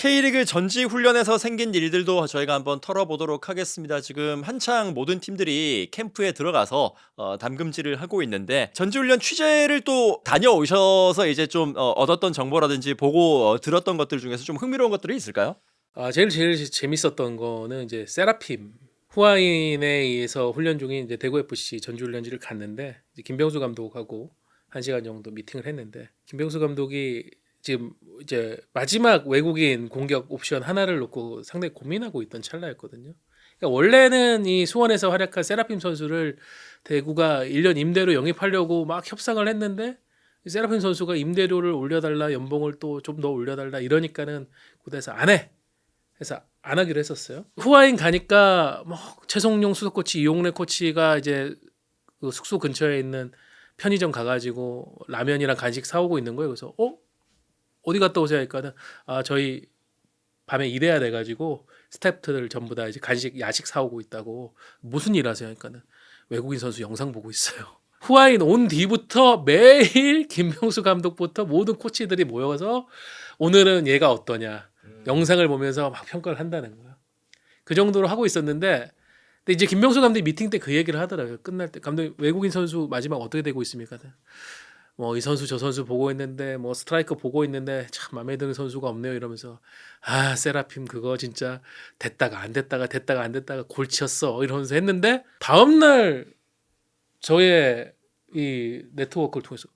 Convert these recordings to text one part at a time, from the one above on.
K리그 전지 훈련에서 생긴 일들도 저희가 한번 털어보도록 하겠습니다. 지금 한창 모든 팀들이 캠프에 들어가서 담금질을 하고 있는데 전지 훈련 취재를 또 다녀오셔서 이제 좀 얻었던 정보라든지 보고 들었던 것들 중에서 좀 흥미로운 것들이 있을까요? 제일 재밌었던 거는 이제 세라핌 후아인에 의해서 훈련 중인 이제 대구 FC 전주 훈련지를 갔는데 이제 김병수 감독하고 1시간 정도 미팅을 했는데 김병수 감독이 지금 이제 마지막 외국인 공격 옵션 하나를 놓고 상당히 고민하고 있던 찰나였거든요. 그러니까 원래는 이 수원에서 활약한 세라핌 선수를 대구가 1년 임대로 영입하려고 막 협상을 했는데 세라핌 선수가 임대료를 올려달라, 연봉을 또 좀 더 올려달라 이러니까는 구단에서 안 해. 해서 안 하기로 했었어요. 후아인 가니까 뭐 최성용 수석 코치, 이용래 코치가 이제 그 숙소 근처에 있는 편의점 가가지고 라면이랑 간식 사오고 있는 거예요. 그래서 어디 갔다 오세요? 하니까는 저희 밤에 일해야 돼가지고 스태프들 전부 다 이제 간식 야식 사오고 있다고. 무슨 일 하세요? 하니까는 외국인 선수 영상 보고 있어요. 후아인 온 뒤부터 매일 김병수 감독부터 모든 코치들이 모여서 오늘은 얘가 어떠냐 영상을 보면서 막 평가를 한다는 거야. 그 정도로 하고 있었는데 근데 이제 김병수 감독이 미팅 때 그 얘기를 하더라고요. 끝날 때 감독님 외국인 선수 마지막 어떻게 되고 있습니까? 뭐 이 선수 저 선수 보고 있는데 뭐 스트라이커 보고 있는데 참 마음에 드는 선수가 없네요 이러면서 세라핌 그거 진짜 됐다가 안 됐다가 됐다가 안 됐다가 골치였어 이러면서 했는데 다음날 저의 이 네트워크를 통해서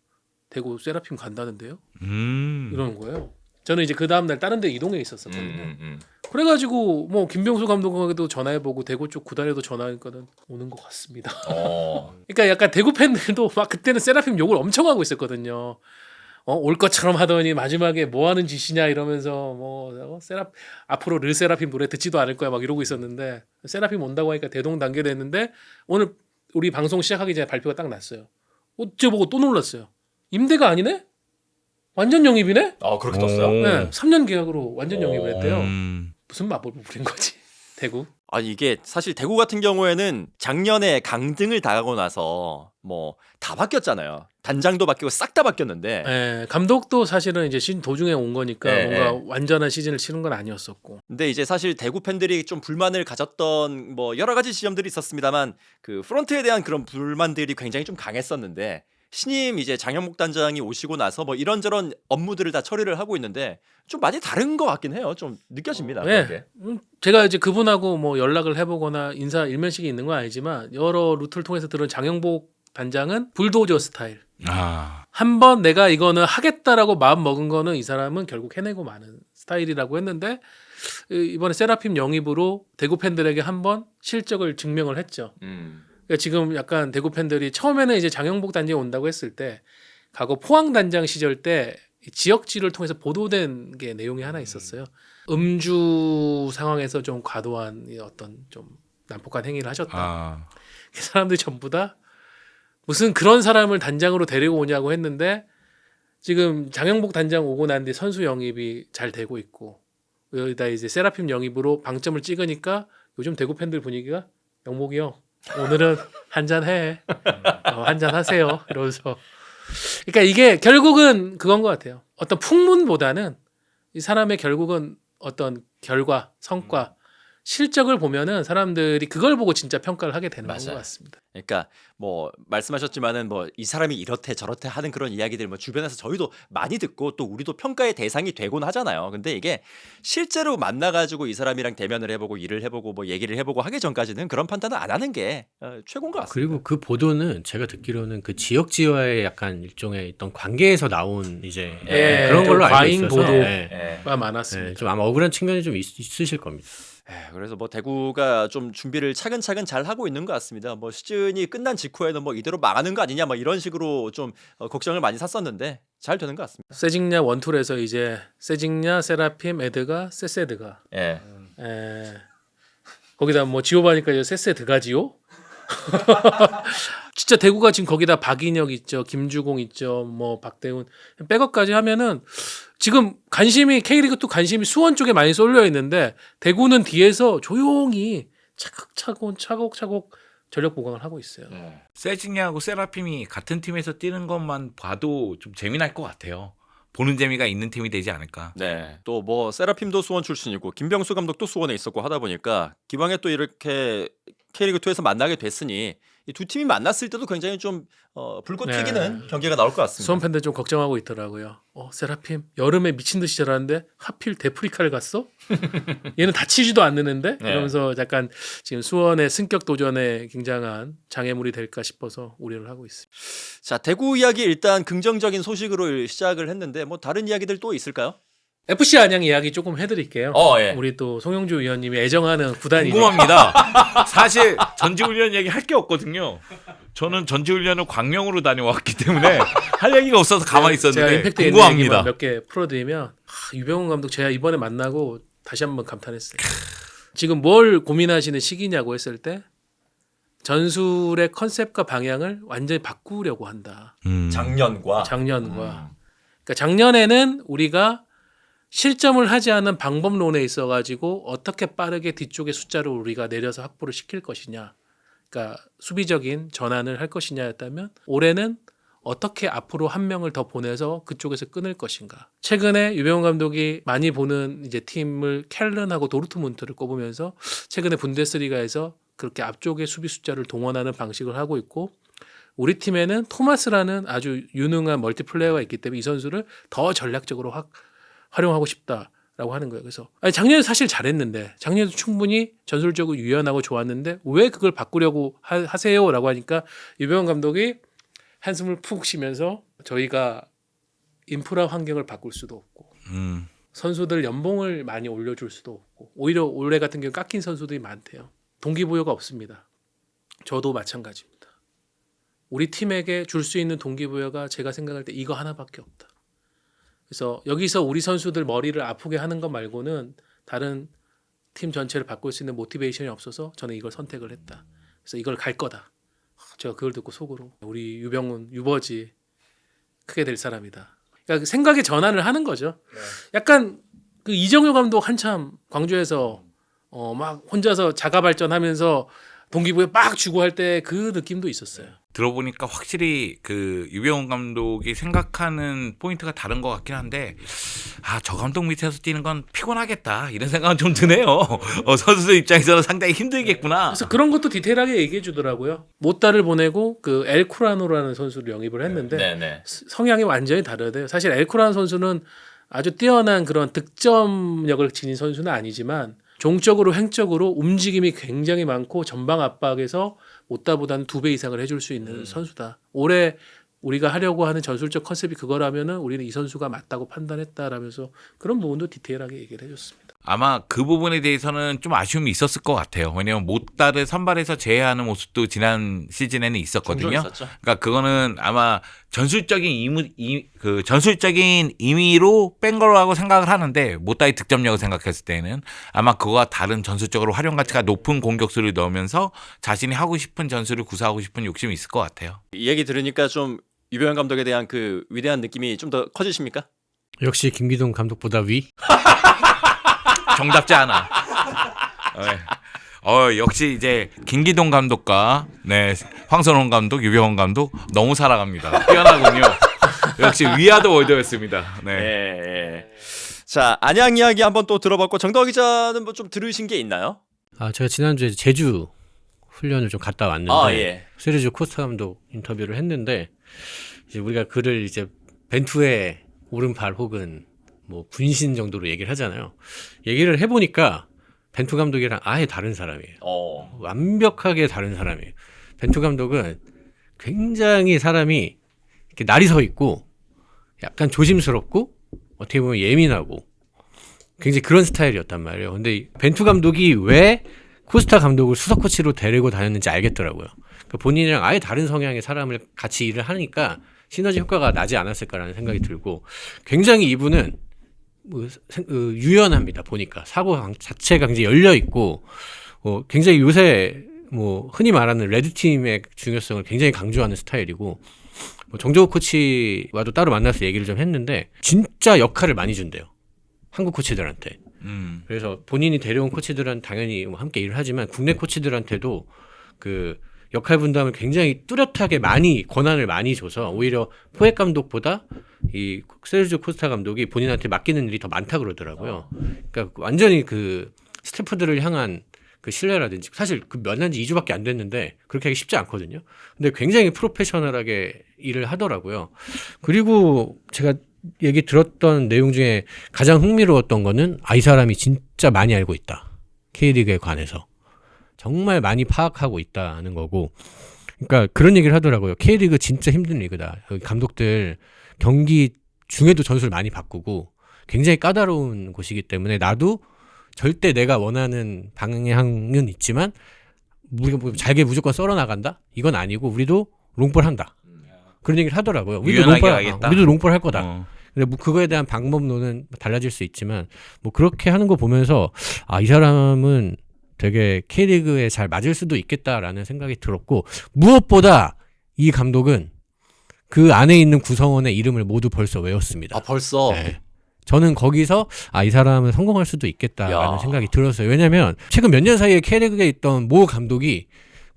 대구 세라핌 간다는데요 이러는 거예요. 저는 이제 그 다음날 다른 데 이동해 있었거든요. 그래가지고 뭐 김병수 감독에게도 전화해보고 대구 쪽 구단에도 전화하니까는 오는 것 같습니다. 그러니까 약간 대구 팬들도 막 그때는 세라핌 욕을 엄청 하고 있었거든요. 올 것처럼 하더니 마지막에 뭐 하는 짓이냐 이러면서 뭐 앞으로 르세라핌 노래 듣지도 않을 거야 막 이러고 있었는데 세라핌 온다고 하니까 대동단계됐는데 오늘 우리 방송 시작하기 전에 발표가 딱 났어요. 어째 보고 또 놀랐어요. 임대가 아니네? 완전 영입이네? 그렇게 떴어요? 네, 3년 계약으로 완전 영입을 했대요. 무슨 마법을 부린 거지? 대구? 아니 이게 사실 대구 같은 경우에는 작년에 강등을 당하고 나서 뭐 다 바뀌었잖아요. 단장도 바뀌고 싹 다 바뀌었는데 네, 감독도 사실은 이제 시즌 도중에 온 거니까 뭔가 완전한 시즌을 치른 건 아니었었고. 근데 이제 사실 대구 팬들이 좀 불만을 가졌던 뭐 여러 가지 지점들이 있었습니다만 그 프런트에 대한 그런 불만들이 굉장히 좀 강했었는데 신임 이제 장영목 단장이 오시고 나서 뭐 이런저런 업무들을 다 처리를 하고 있는데 좀 많이 다른 것 같긴 해요. 좀 느껴집니다. 그런 게. 제가 이제 그분하고 뭐 연락을 해보거나 인사 일면식이 있는 건 아니지만 여러 루트를 통해서 들은 장영복 단장은 불도저 스타일. 한번 내가 이거는 하겠다라고 마음 먹은 거는 이 사람은 결국 해내고 마는 스타일이라고 했는데 이번에 세라핌 영입으로 대구 팬들에게 한번 실적을 증명을 했죠. 그러니까 지금 약간 대구 팬들이 처음에는 이제 장영복 단장이 온다고 했을 때 과거 포항 단장 시절 때 지역지를 통해서 보도된 게 내용이 하나 있었어요. 음주 상황에서 좀 과도한 어떤 좀 난폭한 행위를 하셨다. 그 사람들이 전부 다 무슨 그런 사람을 단장으로 데리고 오냐고 했는데 지금 장영복 단장 오고 난 뒤 선수 영입이 잘 되고 있고 여기다 이제 세라핌 영입으로 방점을 찍으니까 요즘 대구 팬들 분위기가 영목이 형 오늘은 한잔 해. 한잔 하세요. 이러면서 그러니까 이게 결국은 그건 것 같아요. 어떤 풍문보다는 이 사람의 결국은 어떤 결과, 성과, 실적을 보면은 사람들이 그걸 보고 진짜 평가를 하게 되는 것 같습니다. 그러니까 뭐 말씀하셨지만은 뭐 이 사람이 이렇대 저렇대 하는 그런 이야기들 뭐 주변에서 저희도 많이 듣고 또 우리도 평가의 대상이 되곤 하잖아요. 근데 이게 실제로 만나가지고 이 사람이랑 대면을 해보고 일을 해보고 뭐 얘기를 해보고 하기 전까지는 그런 판단을 안 하는 게 최고인 것 같습니다. 그리고 그 보도는 제가 듣기로는 그 지역지와의 약간 일종의 어떤 관계에서 나온 이제 그런 걸로 알고 과잉 있어서 보도가 많았습니다. 좀 아마 억울한 측면이 좀 있으실 겁니다. 그래서 뭐 대구가 좀 준비를 차근차근 잘 하고 있는 것 같습니다. 뭐 시즌이 끝난 직후에는 뭐 이대로 망하는 거 아니냐 뭐 이런 식으로 좀 걱정을 많이 샀었는데 잘 되는 것 같습니다. 세징야 원툴에서 이제 세징야, 세라핌, 에드가, 세세드가. 거기다 뭐 지오바니까 이제 세세드가지요. 진짜 대구가 지금 거기다 박인혁 있죠, 김주공 있죠, 뭐 박대훈 백업까지 하면은 지금 관심이 K리그2 관심이 수원 쪽에 많이 쏠려 있는데 대구는 뒤에서 조용히 차곡차곡 전력 보강을 하고 있어요. 세징야하고 세라핌이 같은 팀에서 뛰는 것만 봐도 좀 재미날 것 같아요. 보는 재미가 있는 팀이 되지 않을까. 네. 또 뭐 세라핌도 수원 출신이고 김병수 감독도 수원에 있었고 하다 보니까 기왕에 또 이렇게 K리그 2에서 만나게 됐으니 이 두 팀이 만났을 때도 굉장히 좀 불꽃 네. 튀기는 경기가 나올 것 같습니다. 수원 팬들 좀 걱정하고 있더라고요. 세라핌 여름에 미친 듯이 잘하는데 하필 데프리카를 갔어? 얘는 다치지도 않는데 네. 이러면서 약간 지금 수원의 승격 도전에 굉장한 장애물이 될까 싶어서 우려를 하고 있습니다. 자, 대구 이야기 일단 긍정적인 소식으로 시작을 했는데 뭐 다른 이야기들 또 있을까요? FC 안양 이야기 조금 해드릴게요. 예. 우리 또 송영주 위원님이 애정하는 구단이 궁금합니다. 사실 전지훈련 얘기 할 게 없거든요. 저는 전지훈련을 광명으로 다녀왔기 때문에 할 얘기가 없어서 가만히 제가 있었는데 임팩트 있는 궁금합니다. 얘기만 몇 개 풀어드리면 유병훈 감독 제가 이번에 만나고 다시 한번 감탄했어요. 지금 뭘 고민하시는 시기냐고 했을 때 전술의 컨셉과 방향을 완전히 바꾸려고 한다. 작년과 작년과 그러니까 작년에는 우리가 실점을 하지 않은 방법론에 있어가지고 어떻게 빠르게 뒤쪽의 숫자를 우리가 내려서 확보를 시킬 것이냐, 그러니까 수비적인 전환을 할 것이냐였다면 올해는 어떻게 앞으로 한 명을 더 보내서 그쪽에서 끊을 것인가. 최근에 유병훈 감독이 많이 보는 이제 팀을 켈른하고 도르트문트를 꼽으면서 최근에 분데스리가에서 그렇게 앞쪽의 수비 숫자를 동원하는 방식을 하고 있고 우리 팀에는 토마스라는 아주 유능한 멀티플레이어가 있기 때문에 이 선수를 더 전략적으로 활용하고 싶다라고 하는 거예요. 그래서 작년에 사실 잘했는데 작년에도 충분히 전술적으로 유연하고 좋았는데 왜 그걸 바꾸려고 하세요라고 하니까 유병헌 감독이 한숨을 푹 쉬면서 저희가 인프라 환경을 바꿀 수도 없고 선수들 연봉을 많이 올려줄 수도 없고 오히려 올해 같은 경우 깎인 선수들이 많대요. 동기부여가 없습니다. 저도 마찬가지입니다. 우리 팀에게 줄 수 있는 동기부여가 제가 생각할 때 이거 하나밖에 없다. 그래서 여기서 우리 선수들 머리를 아프게 하는 것 말고는 다른 팀 전체를 바꿀 수 있는 모티베이션이 없어서 저는 이걸 선택을 했다. 그래서 이걸 갈 거다. 제가 그걸 듣고 속으로 우리 유병훈, 유버지 크게 될 사람이다. 그러니까 생각의 전환을 하는 거죠. 약간 그 이정효 감독 한참 광주에서 막 혼자서 자가 발전하면서 동기부여 막 주고 할 때 그 느낌도 있었어요. 들어보니까 확실히 그 유병훈 감독이 생각하는 포인트가 다른 것 같긴 한데 저 감독 밑에서 뛰는 건 피곤하겠다 이런 생각은 좀 드네요. 선수들 입장에서는 상당히 힘들겠구나. 그래서 그런 것도 디테일하게 얘기해 주더라고요. 모따를 보내고 그 엘쿠라노라는 선수를 영입을 했는데 성향이 완전히 다르대요. 사실 엘쿠라노 선수는 아주 뛰어난 그런 득점력을 지닌 선수는 아니지만 종적으로 횡적으로 움직임이 굉장히 많고 전방 압박에서 모따보다는 2배 이상을 해줄 수 있는 선수다. 올해 우리가 하려고 하는 전술적 컨셉이 그거라면은 우리는 이 선수가 맞다고 판단했다라면서 그런 부분도 디테일하게 얘기를 해줬습니다. 아마 그 부분에 대해서는 좀 아쉬움이 있었을 것 같아요. 왜냐하면 모따를 선발에서 제외하는 모습도 지난 시즌에는 있었거든요. 그러니까 그거는 아마 전술적인 임의로 뺀 거라고 생각을 하는데 모따의 득점력을 생각했을 때는 아마 그거와 다른 전술적으로 활용 가치가 높은 공격수를 넣으면서 자신이 하고 싶은 전술을 구사하고 싶은 욕심이 있을 것 같아요. 이 얘기 들으니까 좀 유병헌 감독에 대한 그 위대한 느낌이 좀 더 커지십니까? 역시 김기동 감독보다 위? 정답지 않아. 역시 이제 김기동 감독과 황선홍 감독, 유병헌 감독 너무 사랑합니다. 뛰어나군요. 역시 위아더 월드였습니다. 자, 안양 이야기 한번 또 들어봤고 정덕 기자는 뭐 좀 들으신 게 있나요? 제가 지난주에 제주 훈련을 좀 갔다 왔는데 세르지오 코스타 감독 인터뷰를 했는데 이제 우리가 그를 이제 벤투의 오른팔 혹은 뭐 분신 정도로 얘기를 하잖아요. 얘기를 해보니까 벤투 감독이랑 아예 다른 사람이에요. 완벽하게 다른 사람이에요. 벤투 감독은 굉장히 사람이 이렇게 날이 서 있고 약간 조심스럽고 어떻게 보면 예민하고 굉장히 그런 스타일이었단 말이에요. 근데 벤투 감독이 왜 코스타 감독을 수석 코치로 데리고 다녔는지 알겠더라고요. 그러니까 본인이랑 아예 다른 성향의 사람을 같이 일을 하니까 시너지 효과가 나지 않았을까라는 생각이 들고 굉장히 이분은 유연합니다. 보니까 사고 자체가 굉장히 열려 있고 굉장히 요새 뭐 흔히 말하는 레드팀의 중요성을 굉장히 강조하는 스타일이고 정종욱 코치와도 따로 만나서 얘기를 좀 했는데 진짜 역할을 많이 준대요. 한국 코치들한테. 그래서 본인이 데려온 코치들은 당연히 함께 일을 하지만 국내 코치들한테도 그 역할 분담을 굉장히 뚜렷하게 많이 권한을 많이 줘서 오히려 포획 감독보다 이 세르지오 코스타 감독이 본인한테 맡기는 일이 더 많다 그러더라고요. 그러니까 완전히 그 스태프들을 향한 그 신뢰라든지 사실 그 면한 지 2주밖에 안 됐는데 그렇게 하기 쉽지 않거든요. 근데 굉장히 프로페셔널하게 일을 하더라고요. 그리고 제가 얘기 들었던 내용 중에 가장 흥미로웠던 거는 이 사람이 진짜 많이 알고 있다. K리그에 관해서. 정말 많이 파악하고 있다는 거고. 그러니까 그런 얘기를 하더라고요. K리그 진짜 힘든 리그다. 여기 감독들 경기 중에도 전술을 많이 바꾸고 굉장히 까다로운 곳이기 때문에 나도 절대 내가 원하는 방향은 있지만 우리가 뭐 잘게 무조건 썰어 나간다? 이건 아니고 우리도 롱볼 한다. 그런 얘기를 하더라고요. 우리도 롱볼 할 거다. 근데 뭐 그거에 대한 방법론은 달라질 수 있지만 뭐 그렇게 하는 거 보면서 이 사람은 되게 K리그에 잘 맞을 수도 있겠다라는 생각이 들었고 무엇보다 이 감독은 그 안에 있는 구성원의 이름을 모두 벌써 외웠습니다. 벌써? 네. 저는 거기서 이 사람은 성공할 수도 있겠다라는 생각이 들었어요. 왜냐면 최근 몇 년 사이에 K리그에 있던 모 감독이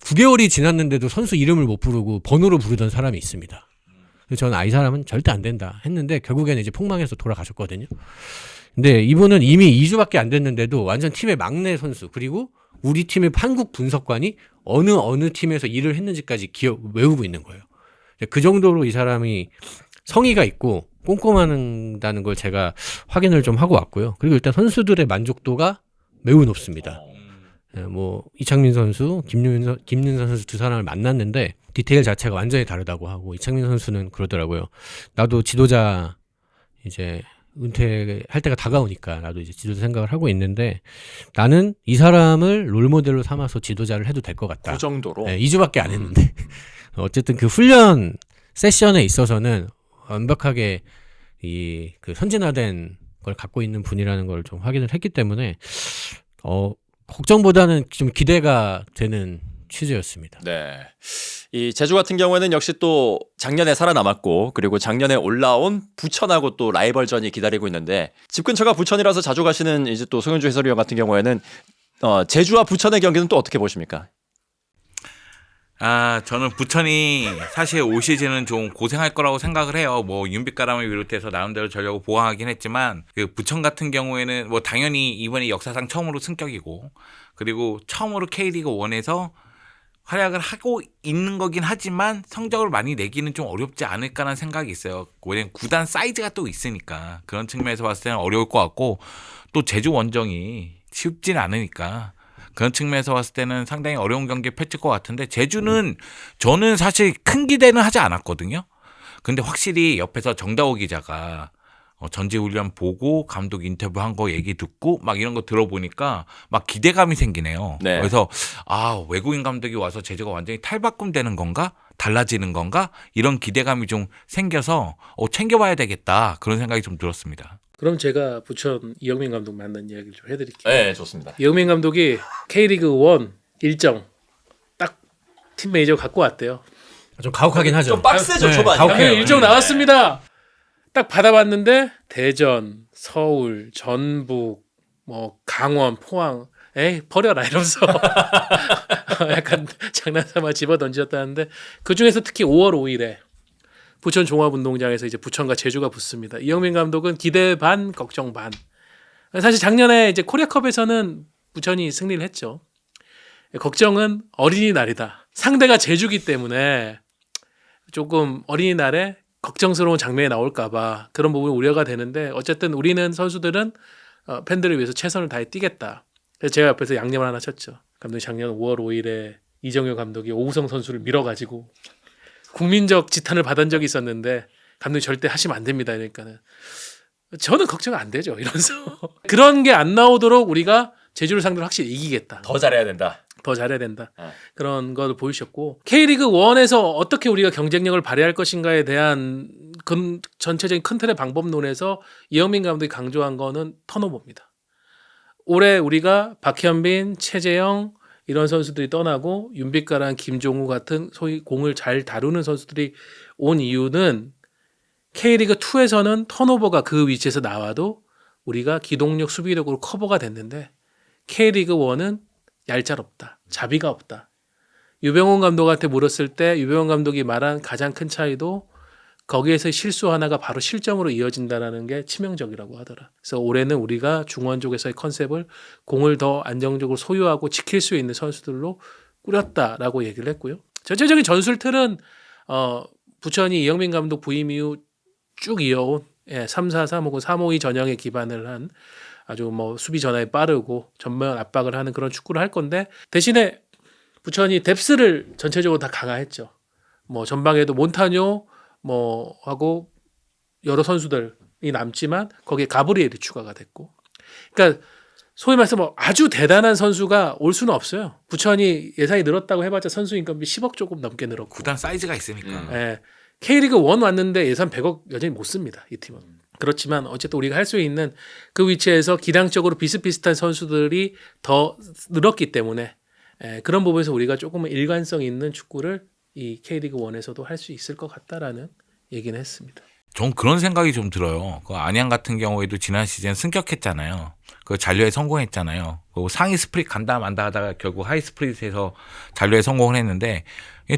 9개월이 지났는데도 선수 이름을 못 부르고 번호로 부르던 사람이 있습니다. 그래서 저는 이 사람은 절대 안 된다 했는데 결국에는 이제 폭망해서 돌아가셨거든요. 근데 이분은 이미 2주밖에 안 됐는데도 완전 팀의 막내 선수 그리고 우리 팀의 한국 분석관이 어느 팀에서 일을 했는지까지 외우고 있는 거예요. 그 정도로 이 사람이 성의가 있고 꼼꼼하다는 걸 제가 확인을 좀 하고 왔고요. 그리고 일단 선수들의 만족도가 매우 높습니다. 뭐 이창민 선수, 김윤선 선수 두 사람을 만났는데 디테일 자체가 완전히 다르다고 하고 이창민 선수는 그러더라고요. 나도 지도자 이제 은퇴할 때가 다가오니까 나도 이제 지도자 생각을 하고 있는데 나는 이 사람을 롤모델로 삼아서 지도자를 해도 될 것 같다. 그 정도로? 네, 2주밖에 안 했는데 어쨌든 그 훈련 세션에 있어서는 완벽하게 그 선진화된 걸 갖고 있는 분이라는 걸 좀 확인을 했기 때문에 걱정보다는 좀 기대가 되는 취재였습니다. 네. 이 제주 같은 경우에는 역시 또 작년에 살아남았고 그리고 작년에 올라온 부천하고 또 라이벌전이 기다리고 있는데 집 근처가 부천이라서 자주 가시는 이제 또 송현주 해설위원 같은 경우에는 제주와 부천의 경기는 또 어떻게 보십니까? 저는 부천이 사실 올 시즌은 좀 고생할 거라고 생각을 해요. 뭐 윤빛가람을 비롯해서 나름대로 전력을 보강하긴 했지만 그 부천 같은 경우에는 뭐 당연히 이번에 역사상 처음으로 승격이고 그리고 처음으로 K리그 1에서 활약을 하고 있는 거긴 하지만 성적을 많이 내기는 좀 어렵지 않을까라는 생각이 있어요. 왜냐면 구단 사이즈가 또 있으니까 그런 측면에서 봤을 때는 어려울 것 같고 또 제주 원정이 쉽진 않으니까 그런 측면에서 봤을 때는 상당히 어려운 경기 펼칠 것 같은데 제주는 저는 사실 큰 기대는 하지 않았거든요. 근데 확실히 옆에서 정다호 기자가 전지훈련 보고 감독 인터뷰한 거 얘기 듣고 막 이런 거 들어보니까 막 기대감이 생기네요. 네. 그래서 외국인 감독이 와서 제주가 완전히 탈바꿈되는 건가? 달라지는 건가? 이런 기대감이 좀 생겨서 챙겨봐야 되겠다 그런 생각이 좀 들었습니다. 그럼 제가 부천 이영민 감독 만난 이야기를 좀 해드릴게요. 네, 좋습니다. 이영민 감독이 K리그 1 일정 딱 팀 매니저 갖고 왔대요. 좀 가혹하긴 하죠. 좀 빡세죠, 네, 초반에. 가혹해요. 일정 나왔습니다. 딱 받아봤는데 대전, 서울, 전북, 뭐 강원, 포항, 에이 버려라 이러면서 약간 장난삼아 집어 던졌다는데 그 중에서 특히 5월 5일에 부천 종합운동장에서 이제 부천과 제주가 붙습니다. 이영민 감독은 기대 반, 걱정 반. 사실 작년에 이제 코리아컵에서는 부천이 승리를 했죠. 걱정은 어린이날이다. 상대가 제주기 때문에 조금 어린이날에 걱정스러운 장면이 나올까봐 그런 부분이 우려가 되는데 어쨌든 우리는 선수들은 팬들을 위해서 최선을 다해 뛰겠다. 그래서 제가 옆에서 양념을 하나 쳤죠. 감독이 작년 5월 5일에 이정효 감독이 오우성 선수를 밀어가지고 국민적 지탄을 받은 적이 있었는데 감독이 절대 하시면 안 됩니다. 그러니까는 저는 걱정 안 되죠. 이러면서 그런 게 안 나오도록 우리가 제주를 상대로 확실히 이기겠다. 더 잘해야 된다. 더 잘해야 된다. 그런 걸 보이셨고 K리그 1에서 어떻게 우리가 경쟁력을 발휘할 것인가에 대한 전체적인 큰 틀의 방법론에서 이영민 감독이 강조한 거는 턴오버입니다. 올해 우리가 박현빈, 최재영 이런 선수들이 떠나고 윤빛가랑 김종우 같은 소위 공을 잘 다루는 선수들이 온 이유는 K리그 2에서는 턴오버가 그 위치에서 나와도 우리가 기동력, 수비력으로 커버가 됐는데 K리그 1은 얄짤없다. 자비가 없다. 유병훈 감독한테 물었을 때 유병훈 감독이 말한 가장 큰 차이도 거기에서 실수 하나가 바로 실점으로 이어진다는 게 치명적이라고 하더라. 그래서 올해는 우리가 중원 쪽에서의 컨셉을 공을 더 안정적으로 소유하고 지킬 수 있는 선수들로 꾸렸다라고 얘기를 했고요. 전체적인 전술 틀은 부천이 이영민 감독 부임 이후 쭉 이어온 3-4-3 혹은 3-5-2 전형에 기반을 한 아주 뭐 수비 전환이 빠르고 전면 압박을 하는 그런 축구를 할 건데 대신에 부천이 뎁스를 전체적으로 다 강화했죠. 뭐 전방에도 몬타뇨 뭐 하고 여러 선수들이 남지만 거기에 가브리엘이 추가가 됐고, 그러니까 소위 말해서 뭐 아주 대단한 선수가 올 수는 없어요. 부천이 예산이 늘었다고 해봤자 선수 인건비 10억 조금 넘게 늘었고, 구단 사이즈가 있으니까. 예, K리그 1 왔는데 예산 100억 여전히 못 씁니다. 이 팀은. 그렇지만 어쨌든 우리가 할 수 있는 그 위치에서 기량적으로 비슷비슷한 선수들이 더 늘었기 때문에 그런 부분에서 우리가 조금은 일관성 있는 축구를 이 K리그 1에서도 할 수 있을 것 같다라는 얘기는 했습니다. 전 그런 생각이 좀 들어요. 그 안양 같은 경우에도 지난 시즌 승격했잖아요. 그 잔류에 성공했잖아요. 그 상위 스프릿 간다 만다 하다가 결국 하이 스프릿에서 잔류에 성공을 했는데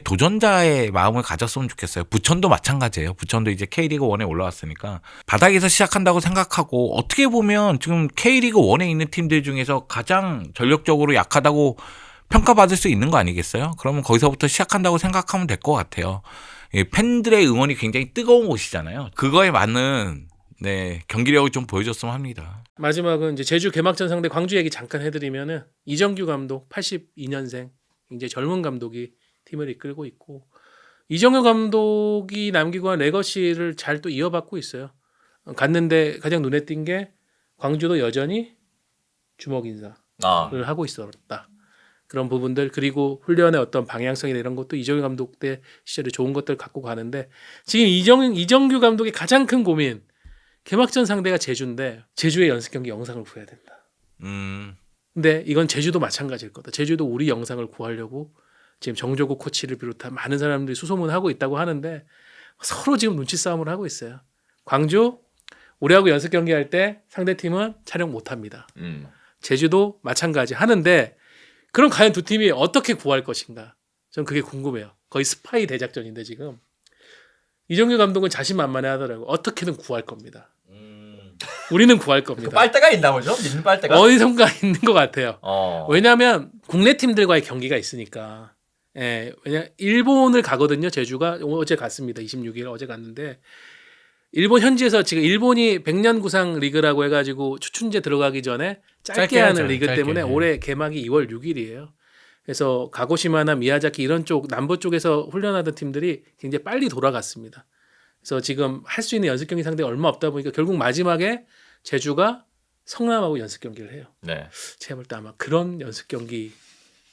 도전자의 마음을 가졌으면 좋겠어요. 부천도 마찬가지예요. 부천도 이제 K리그 1에 올라왔으니까 바닥에서 시작한다고 생각하고, 어떻게 보면 지금 K리그 1에 있는 팀들 중에서 가장 전력적으로 약하다고 평가받을 수 있는 거 아니겠어요? 그러면 거기서부터 시작한다고 생각하면 될 것 같아요. 팬들의 응원이 굉장히 뜨거운 곳이잖아요. 그거에 맞는 경기력을 좀 보여줬으면 합니다. 마지막은 이제 제주 개막전 상대 광주 얘기 잠깐 해드리면은 이정규 감독 82년생 굉장히 젊은 감독이 팀을 이끌고 있고, 이정규 감독이 남기고 한 레거시를 잘 또 이어받고 있어요. 갔는데 가장 눈에 띈 게 광주도 여전히 주먹 인사를 하고 있었다. 그런 부분들, 그리고 훈련의 어떤 방향성이나 이런 것도 이정규 감독 때 시절에 좋은 것들 갖고 가는데, 지금 이정규 감독의 가장 큰 고민, 개막전 상대가 제주인데 제주의 연습 경기 영상을 구해야 된다. 근데 이건 제주도 마찬가지일 거다. 제주도 우리 영상을 구하려고 지금 정조국 코치를 비롯한 많은 사람들이 수소문하고 있다고 하는데 서로 지금 눈치 싸움을 하고 있어요. 광주 우리하고 연습 경기할 때 상대팀은 촬영 못합니다. 제주도 마찬가지 하는데, 그럼 과연 두 팀이 어떻게 구할 것인가? 전 그게 궁금해요. 거의 스파이 대작전인데 지금 이정규 감독은 자신만만해 하더라고. 어떻게든 구할 겁니다. 우리는 구할 겁니다. 그 빨대가 있나 보죠? 믿는 빨대가 어디선가 있는 것 같아요. 왜냐하면 국내 팀들과의 경기가 있으니까. 왜냐 일본을 가거든요. 제주가 어제 갔습니다. 26일 어제 갔는데, 일본 현지에서 지금 일본이 100년 구상 리그라고 해가지고 추춘제 들어가기 전에 짧게 하는 리그 때문에 올해 개막이 2월 6일이에요. 그래서 가고시마나 미야자키 이런 쪽 남부 쪽에서 훈련하던 팀들이 굉장히 빨리 돌아갔습니다. 그래서 지금 할 수 있는 연습 경기 상대가 얼마 없다 보니까 결국 마지막에 제주가 성남하고 연습 경기를 해요. 네. 제가 볼 때 아마 그런 연습 경기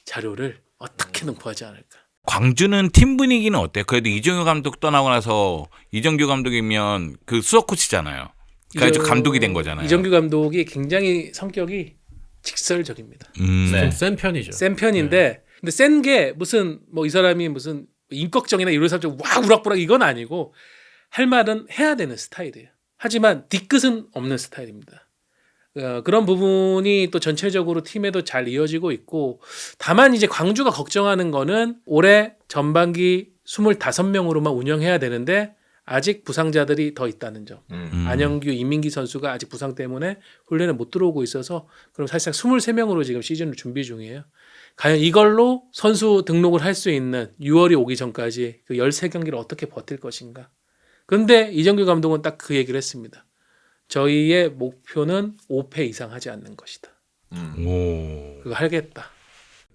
자료를 어떻게든 구하지 않을까. 광주는 팀 분위기는 어때요? 그래도 이정규 감독 떠나고 나서 이정규 감독이면 그 수석 코치잖아요. 그러니까 감독이 된 거잖아요. 이정규 감독이 굉장히 성격이 직설적입니다. 네. 센 편이죠. 센 편인데, 근데 센 게 무슨 뭐 이 사람이 무슨 인격적이나 이런 사람 와 우락부락 이건 아니고 할 말은 해야 되는 스타일이에요. 하지만 뒤끝은 없는 스타일입니다. 그런 부분이 또 전체적으로 팀에도 잘 이어지고 있고, 다만 이제 광주가 걱정하는 거는 올해 전반기 25명으로만 운영해야 되는데 아직 부상자들이 더 있다는 점. 안영규, 이민기 선수가 아직 부상 때문에 훈련에 못 들어오고 있어서 그럼 사실상 23명으로 지금 시즌을 준비 중이에요. 과연 이걸로 선수 등록을 할 수 있는 6월이 오기 전까지 그 13경기를 어떻게 버틸 것인가. 그런데 이정규 감독은 딱 그 얘기를 했습니다. 저희의 목표는 5패 이상 하지 않는 것이다. 그거 하겠다.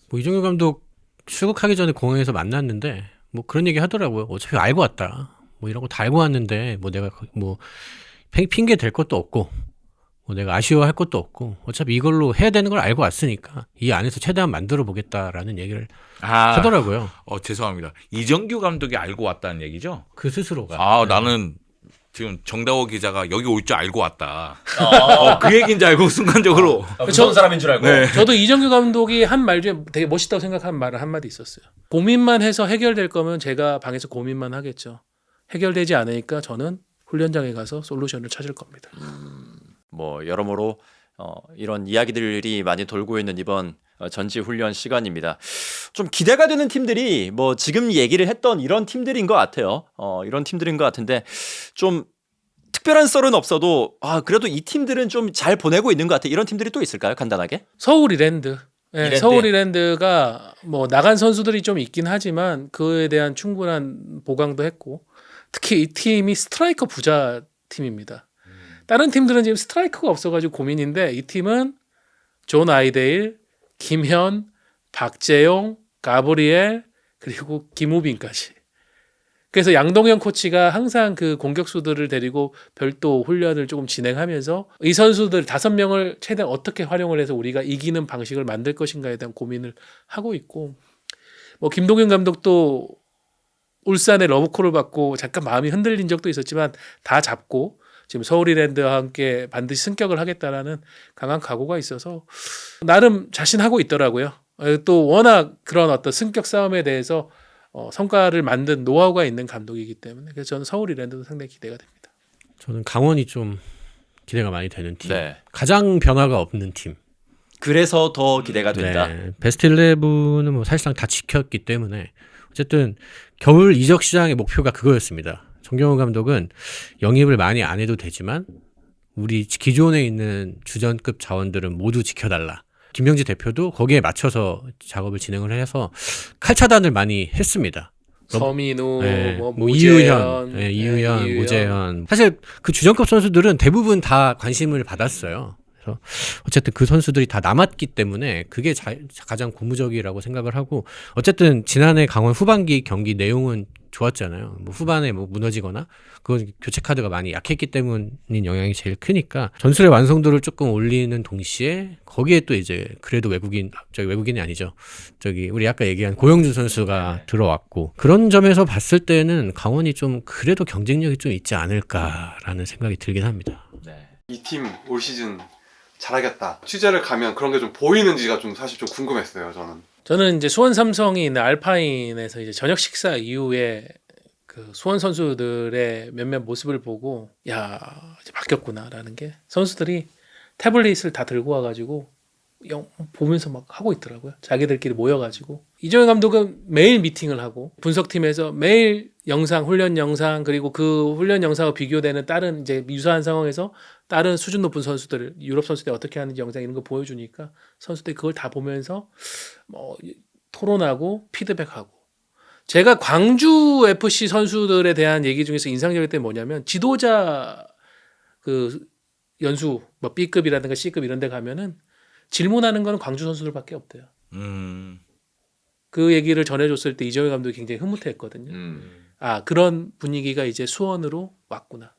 뭐 이정규 감독 출국하기 전에 공항에서 만났는데 뭐 그런 얘기 하더라고요. 어차피 알고 왔다. 뭐 이런 거 다 알고 왔는데 뭐 내가 뭐 핑계 댈 것도 없고 뭐 내가 아쉬워할 것도 없고 어차피 이걸로 해야 되는 걸 알고 왔으니까 이 안에서 최대한 만들어 보겠다라는 얘기를 하더라고요. 죄송합니다. 이정규 감독이 알고 왔다는 얘기죠? 그 스스로가. 나는 지금 정다워 기자가 여기 올 줄 알고 왔다. 그 얘기인 줄 알고 순간적으로. 무서운 사람인 줄 알고. 네. 저도 이정규 감독이 한 말 중에 되게 멋있다고 생각한 말을 한마디 있었어요. 고민만 해서 해결될 거면 제가 방에서 고민만 하겠죠. 해결되지 않으니까 저는 훈련장에 가서 솔루션을 찾을 겁니다. 뭐 여러모로 이런 이야기들이 많이 돌고 있는 이번 전지훈련 시간입니다. 좀 기대가 되는 팀들이 뭐 지금 얘기를 했던 이런 팀들인 것 같아요. 이런 팀들인 것 같은데 좀 특별한 썰은 없어도 그래도 이 팀들은 좀 잘 보내고 있는 것 같아. 이런 팀들이 또 있을까요? 간단하게? 서울 이랜드. 네, 이랜드. 서울 이랜드가 뭐 나간 선수들이 좀 있긴 하지만 그에 대한 충분한 보강도 했고 특히 이 팀이 스트라이커 부자 팀입니다. 다른 팀들은 지금 스트라이커가 없어가지고 고민인데 이 팀은 존 아이데일, 김현, 박재용, 가브리엘 그리고 김우빈까지. 그래서 양동현 코치가 항상 그 공격수들을 데리고 별도 훈련을 조금 진행하면서 이 선수들 5명을 최대한 어떻게 활용을 해서 우리가 이기는 방식을 만들 것인가에 대한 고민을 하고 있고 뭐 김동현 감독도 울산의 러브콜을 받고 잠깐 마음이 흔들린 적도 있었지만 다 잡고 지금 서울이랜드와 함께 반드시 승격을 하겠다라는 강한 각오가 있어서 나름 자신하고 있더라고요. 또 워낙 그런 어떤 승격 싸움에 대해서 성과를 만든 노하우가 있는 감독이기 때문에 그래서 저는 서울 이랜드도 상당히 기대가 됩니다. 저는 강원이 좀 기대가 많이 되는 팀. 네. 가장 변화가 없는 팀. 그래서 더 기대가 된다. 네. 베스트 11은 뭐 사실상 다 지켰기 때문에 어쨌든 겨울 이적 시장의 목표가 그거였습니다. 정경호 감독은 영입을 많이 안 해도 되지만 우리 기존에 있는 주전급 자원들은 모두 지켜달라. 김명지 대표도 거기에 맞춰서 작업을 진행을 해서 칼차단을 많이 했습니다. 서민우, 네, 뭐 이유현, 모재현, 이유현, 모재현. 사실 그 주전급 선수들은 대부분 다 관심을 받았어요. 그래서 어쨌든 그 선수들이 다 남았기 때문에 그게 가장 고무적이라고 생각을 하고 어쨌든 지난해 강원 후반기 경기 내용은 좋았잖아요. 뭐 후반에 뭐 무너지거나 그건 교체 카드가 많이 약했기 때문인 영향이 제일 크니까 전술의 완성도를 조금 올리는 동시에 거기에 또 이제 그래도 외국인이 아니죠. 우리 아까 얘기한 고영준 선수가 들어왔고 그런 점에서 봤을 때는 강원이 좀 그래도 경쟁력이 좀 있지 않을까라는 생각이 들긴 합니다. 네. 이 팀 올 시즌 잘하겠다. 취재를 가면 그런 게 좀 보이는지가 좀 사실 좀 궁금했어요. 저는 이제 수원 삼성이 있는 알파인에서 이제 저녁 식사 이후에 그 수원 선수들의 몇몇 모습을 보고 야 이제 바뀌었구나라는 게 선수들이 태블릿을 다 들고 와가지고 보면서 막 하고 있더라고요. 자기들끼리 모여가지고 이정현 감독은 매일 미팅을 하고 분석팀에서 매일 훈련 영상 그리고 그 훈련 영상과 비교되는 다른 이제 유사한 상황에서 다른 수준 높은 선수들 유럽 선수들 어떻게 하는지 영상 이런 거 보여주니까 선수들이 그걸 다 보면서 뭐 토론하고 피드백하고 제가 광주 FC 선수들에 대한 얘기 중에서 인상적이었던 게 뭐냐면 지도자 그 연수 뭐 B급이라든가 C급 이런 데 가면은 질문하는 거는 광주 선수들밖에 없대요. 그 얘기를 전해줬을 때 이정현 감독이 굉장히 흐뭇해했거든요. 그런 분위기가 이제 수원으로 왔구나.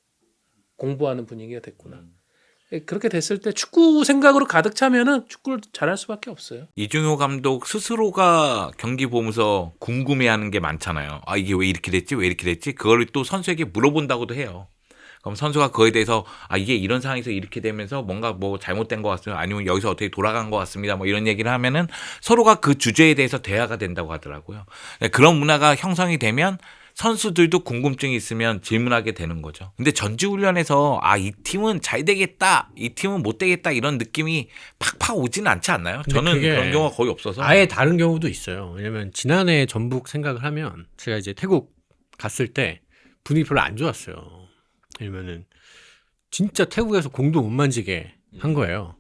공부하는 분위기가 됐구나. 그렇게 됐을 때 축구 생각으로 가득 차면은 축구를 잘할 수밖에 없어요. 이중효 감독 스스로가 경기 보면서 궁금해하는 게 많잖아요. 이게 왜 이렇게 됐지? 왜 이렇게 됐지? 그걸 또 선수에게 물어본다고도 해요. 그럼 선수가 그거에 대해서 이게 이런 상황에서 이렇게 되면서 뭔가 뭐 잘못된 것 같습니다. 아니면 여기서 어떻게 돌아간 것 같습니다. 뭐 이런 얘기를 하면은 서로가 그 주제에 대해서 대화가 된다고 하더라고요. 그런 문화가 형성이 되면 선수들도 궁금증이 있으면 질문하게 되는 거죠. 근데 전지훈련에서 이 팀은 잘 되겠다, 이 팀은 못 되겠다 이런 느낌이 팍팍 오지는 않지 않나요? 저는 그런 경우가 거의 없어서. 아예 다른 경우도 있어요. 왜냐면 지난해 전북 생각을 하면 제가 이제 태국 갔을 때 분위기 별로 안 좋았어요. 왜냐면은 진짜 태국에서 공도 못 만지게 한 거예요.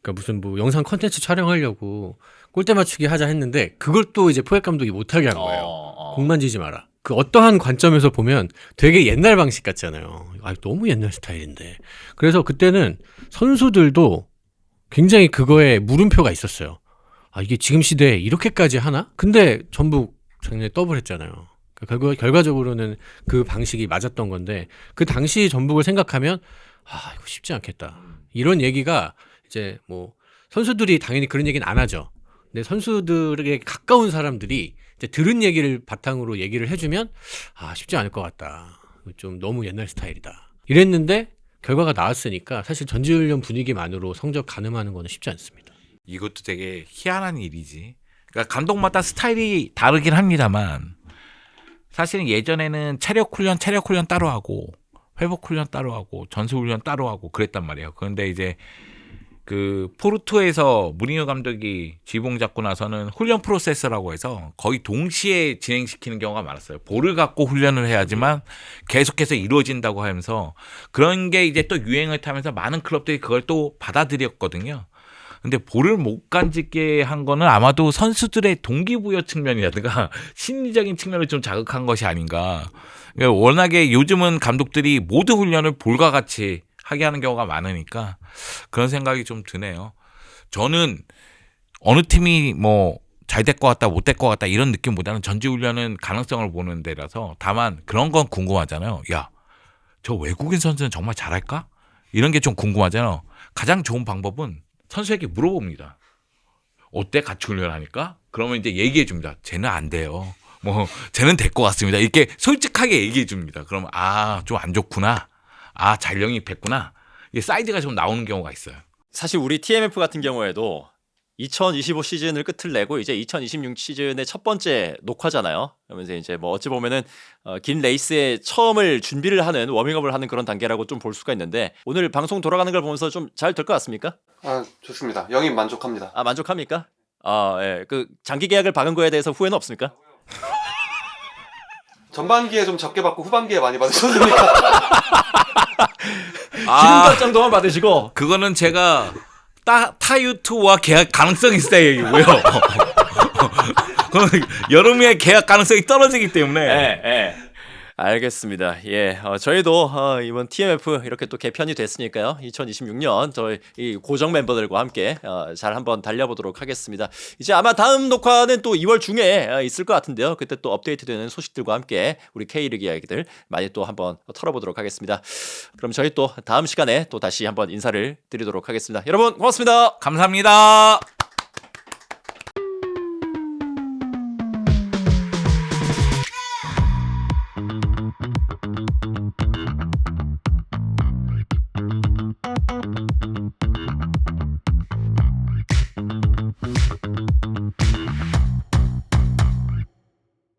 그러니까 무슨 뭐 영상 컨텐츠 촬영하려고 골대 맞추기 하자 했는데 그걸 또 이제 포획 감독이 못하게 한 거예요. 공 만지지 마라. 그 어떠한 관점에서 보면 되게 옛날 방식 같잖아요. 너무 옛날 스타일인데. 그래서 그때는 선수들도 굉장히 그거에 물음표가 있었어요. 이게 지금 시대에 이렇게까지 하나? 근데 전북 작년에 더블했잖아요. 결과적으로는 그 방식이 맞았던 건데 그 당시 전북을 생각하면 이거 쉽지 않겠다. 이런 얘기가 이제 뭐 선수들이 당연히 그런 얘기는 안 하죠. 근데 선수들에게 가까운 사람들이 이제 들은 얘기를 바탕으로 얘기를 해주면 쉽지 않을 것 같다. 좀 너무 옛날 스타일이다. 이랬는데 결과가 나왔으니까 사실 전지훈련 분위기만으로 성적 가늠하는 거는 쉽지 않습니다. 이것도 되게 희한한 일이지. 그러니까 감독마다 스타일이 다르긴 합니다만 사실은 예전에는 체력 훈련 따로 하고 회복 훈련 따로 하고 전술 훈련 따로 하고 그랬단 말이에요. 그런데 이제 그 포르토에서 무리뉴 감독이 지봉 잡고 나서는 훈련 프로세스라고 해서 거의 동시에 진행시키는 경우가 많았어요. 볼을 갖고 훈련을 해야지만 계속해서 이루어진다고 하면서 그런 게 이제 또 유행을 타면서 많은 클럽들이 그걸 또 받아들였거든요. 근데 볼을 못 간직게 한 거는 아마도 선수들의 동기부여 측면이라든가 심리적인 측면을 좀 자극한 것이 아닌가. 그러니까 워낙에 요즘은 감독들이 모든 훈련을 볼과 같이 하게 하는 경우가 많으니까 그런 생각이 좀 드네요. 저는 어느 팀이 뭐 잘 될 것 같다 못 될 것 같다 이런 느낌보다는 전지훈련은 가능성을 보는 데라서 다만 그런 건 궁금하잖아요. 야, 저 외국인 선수는 정말 잘할까? 이런 게 좀 궁금하잖아요. 가장 좋은 방법은 선수에게 물어봅니다. 어때? 같이 훈련하니까? 그러면 이제 얘기해 줍니다. 쟤는 안 돼요. 뭐 쟤는 될 것 같습니다. 이렇게 솔직하게 얘기해 줍니다. 그러면 좀 안 좋구나. 잘 영입했구나. 이게 사이즈가 좀 나오는 경우가 있어요. 사실 우리 TMF 같은 경우에도 2025 시즌을 끝을 내고 이제 2026 시즌의 첫 번째 녹화잖아요. 그러면서 이제 뭐 어찌 보면은 긴 레이스에 처음을 준비를 하는 워밍업을 하는 그런 단계라고 좀 볼 수가 있는데 오늘 방송 돌아가는 걸 보면서 좀 잘 될 것 같습니까? 좋습니다. 영입 만족합니다. 만족합니까? 예. 그 장기 계약을 박은 거에 대해서 후회는 없습니까? 전반기에 좀 적게 받고 후반기에 많이 받으셨으니까. 기름 결정도만 받으시고 그거는 제가 타유투와 계약 가능성이 있어야 얘기고요. 그건 여름에 계약 가능성이 떨어지기 때문에. 예. 알겠습니다. 예, 저희도 이번 TMF 이렇게 또 개편이 됐으니까요. 2026년 저희 이 고정 멤버들과 함께 잘 한번 달려보도록 하겠습니다. 이제 아마 다음 녹화는 또 2월 중에 있을 것 같은데요. 그때 또 업데이트되는 소식들과 함께 우리 K리그 이야기들 많이 또 한번 털어보도록 하겠습니다. 그럼 저희 또 다음 시간에 또 다시 한번 인사를 드리도록 하겠습니다. 여러분 고맙습니다. 감사합니다.